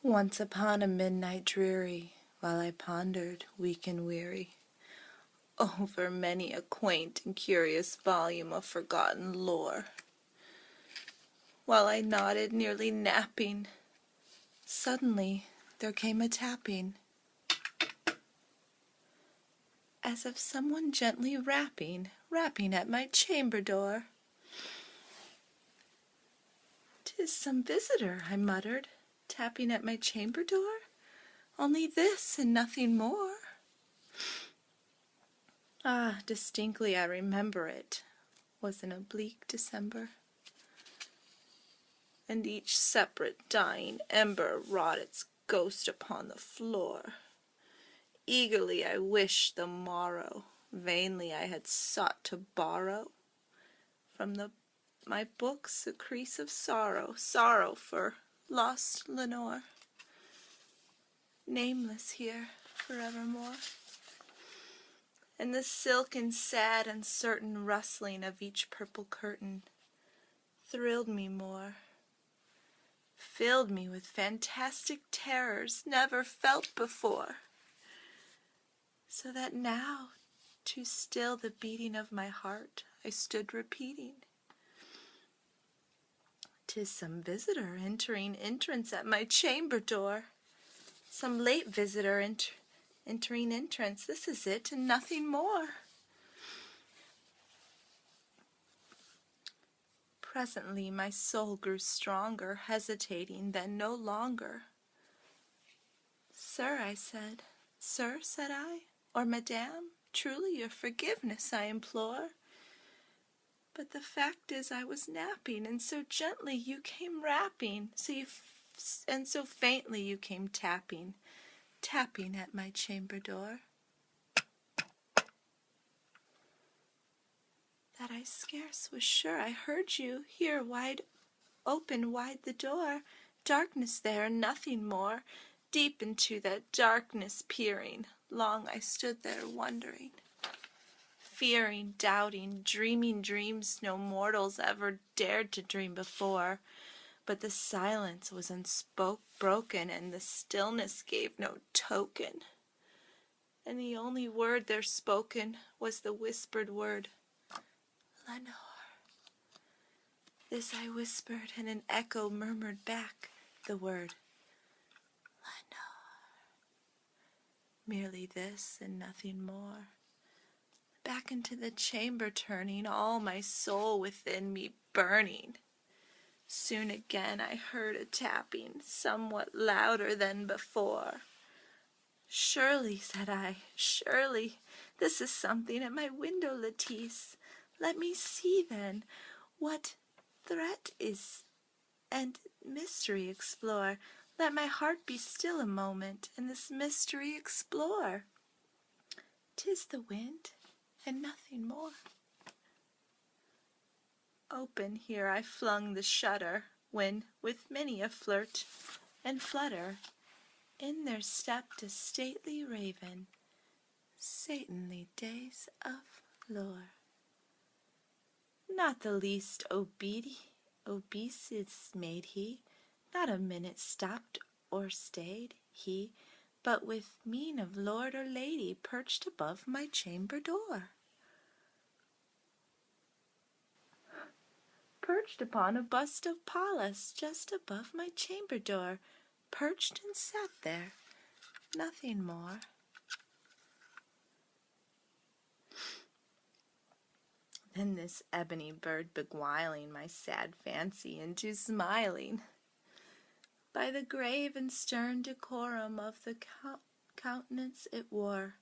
Once upon a midnight dreary, while I pondered, weak and weary, over many a quaint and curious volume of forgotten lore, while I nodded, nearly napping, suddenly there came a tapping, as of someone gently rapping at my chamber door. "'Tis some visitor," I muttered, "tapping at my chamber door. Only this and nothing more." Ah, distinctly I remember it was in a bleak December, and each separate dying ember wrought its ghost upon the floor. Eagerly I wished the morrow, vainly I had sought to borrow from my books a crease of sorrow, sorrow for lost Lenore, nameless here forevermore. And the silken, sad, uncertain rustling of each purple curtain thrilled me more, filled me with fantastic terrors never felt before, so that now, to still the beating of my heart, I stood repeating, "'Tis some visitor entering entrance at my chamber door, some late visitor entering entrance, this is it and nothing more." Presently my soul grew stronger, hesitating then no longer. "Sir," I said. "Sir," said I, "or Madame, truly your forgiveness I implore. But the fact is I was napping, and so gently you came rapping, and so faintly you came tapping at my chamber door, that I scarce was sure I heard you. Here wide the door, darkness there and nothing more. Deep into that darkness peering, long I stood there wondering, fearing, doubting, dreaming dreams no mortals ever dared to dream before. But the silence was unbroken, and the stillness gave no token. And the only word there spoken was the whispered word, "Lenore." This I whispered, and an echo murmured back the word, "Lenore." Merely this and nothing more. Back into the chamber turning, all my soul within me burning. Soon again I heard a tapping, somewhat louder than before. "Surely," said I, "surely this is something at my window lattice. Let me see then what threat is and mystery explore. Let my heart be still a moment, and this mystery explore. 'Tis the wind, and nothing more." Open here I flung the shutter, when, with many a flirt and flutter, in there stepped a stately raven, Satanly days of lore. Not the least obeisance made he, not a minute stopped or stayed he, but with mien of lord or lady perched above my chamber door. Perched upon a bust of Pallas, just above my chamber door, perched and sat there, nothing more. Then this ebony bird beguiling my sad fancy into smiling, by the grave and stern decorum of the countenance it wore.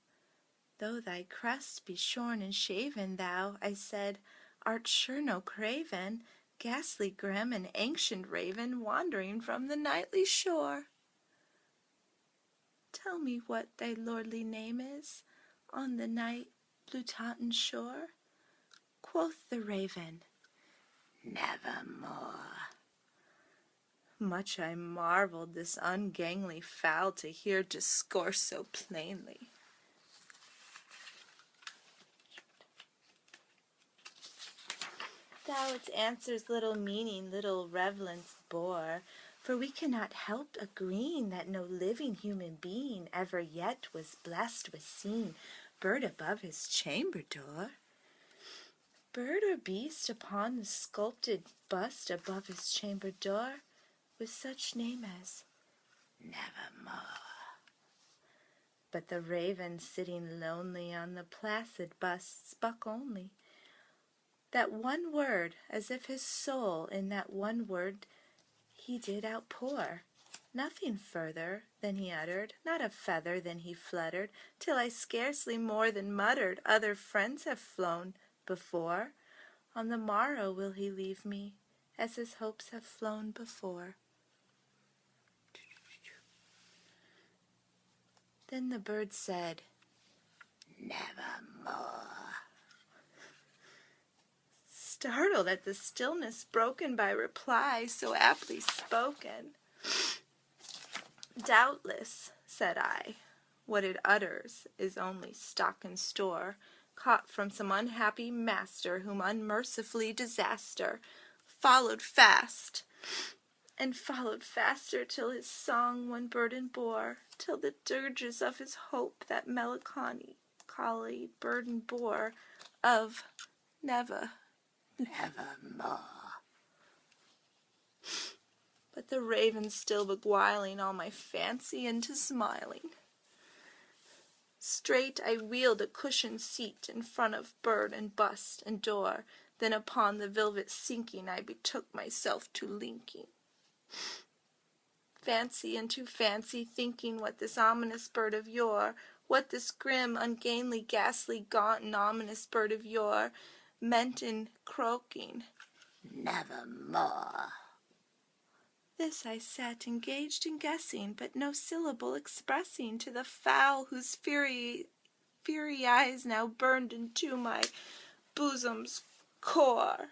"Though thy crest be shorn and shaven, thou," I said, "art sure no craven, ghastly grim and ancient raven, wandering from the nightly shore. Tell me what thy lordly name is, on the night blue Taunton shore." Quoth the raven, "Nevermore." Much I marveled this ungainly fowl to hear discourse so plainly. Thou its answers little meaning, little relevance bore, For we cannot help agreeing that no living human being ever yet was blessed with seeing bird above his chamber door. Bird or beast upon the sculpted bust above his chamber door, with such name as Nevermore. But the raven sitting lonely on the placid bust spake only that one word, as if his soul in that one word he did outpour. Nothing further than he uttered, not a feather than he fluttered, till I scarcely more than muttered, other friends have flown before. On the morrow will he leave me, as his hopes have flown before. Then the bird said, Nevermore. Startled at the stillness broken by reply so aptly spoken. Doubtless, said I, what it utters is only stock and store, caught from some unhappy master whom unmercifully disaster followed fast, and followed faster till his song one burden bore, till the dirges of his hope that melancholy burden bore of nevermore. But the raven still beguiling all my fancy into smiling. Straight I wheeled a cushioned seat in front of bird and bust and door, then upon the velvet sinking I betook myself to linking. Fancy into fancy, thinking what this ominous bird of yore, what this grim, ungainly, ghastly, gaunt, and ominous bird of yore meant in croaking, Nevermore. This I sat engaged in guessing, but no syllable expressing to the fowl whose fiery eyes now burned into my bosom's core.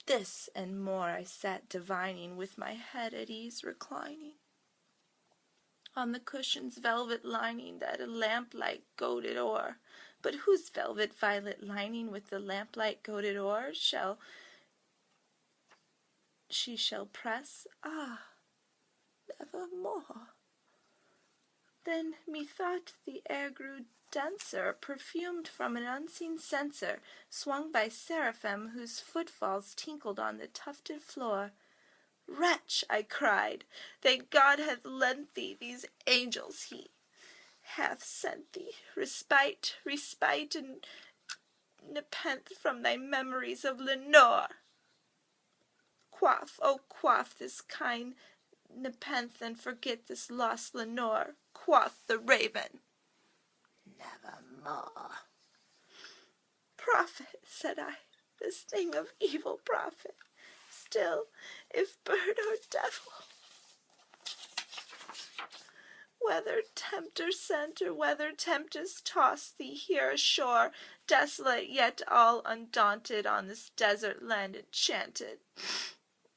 This and more I sat divining, with my head at ease reclining on the cushion's velvet lining that a lamplight goaded o'er. But whose velvet violet lining with the lamplight goaded o'er shall press? Ah, nevermore. Then methought the air grew denser, perfumed from an unseen censer, swung by seraphim whose footfalls tinkled on the tufted floor. Wretch, I cried, that God hath lent thee these angels, he hath sent thee respite, and nepenthe from thy memories of Lenore. Quaff, oh quaff this kind nepenthe, and forget this lost Lenore, quoth the raven. Nevermore. Prophet, said I, this thing of evil prophet, still, if bird or devil, whether tempter sent or whether tempest tossed thee here ashore, desolate yet all undaunted, on this desert land enchanted,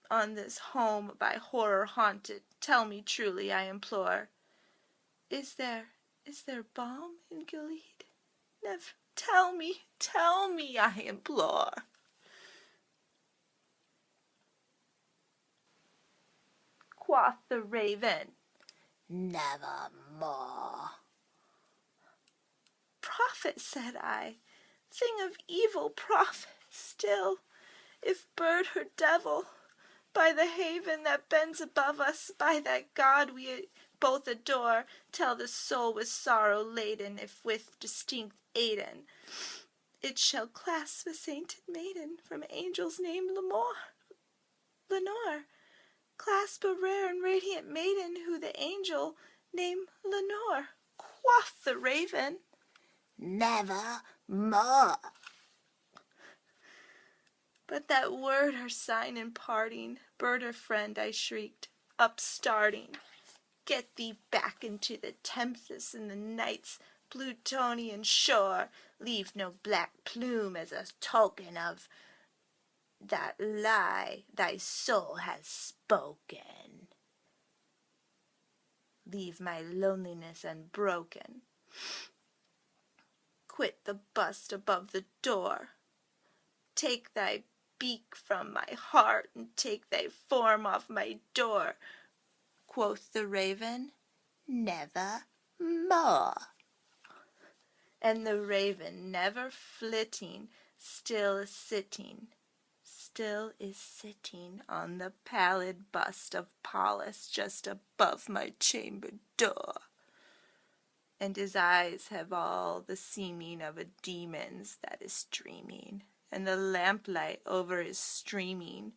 on this home by horror haunted, tell me truly, I implore, is there balm in Gilead? Never, tell me, I implore. Quoth the raven, Nevermore. Prophet, said I, thing of evil prophet, still, if bird or devil, by the haven that bends above us, by that God we both adore, tell the soul with sorrow laden, if with distinct aiden, it shall clasp a sainted maiden from angels named Lenore, clasp a rare and radiant maiden who the angel named Lenore. Quoth the raven, Nevermore. But that word or sign in parting, bird or friend, I shrieked, upstarting, get thee back into the tempest and the night's Plutonian shore, leave no black plume as a token of that lie thy soul has spoken. Leave my loneliness unbroken. Quit the bust above the door. Take thy beak from my heart, and take thy form off my door. Quoth the raven, never more. And the raven, never flitting, still is sitting on the pallid bust of Pallas just above my chamber door. And his eyes have all the seeming of a demon's that is dreaming, and the lamplight over his streaming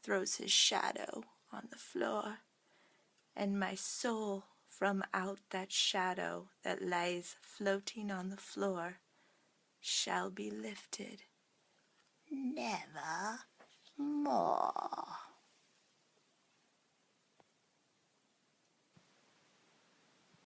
throws his shadow on the floor. And my soul from out that shadow that lies floating on the floor shall be lifted never more.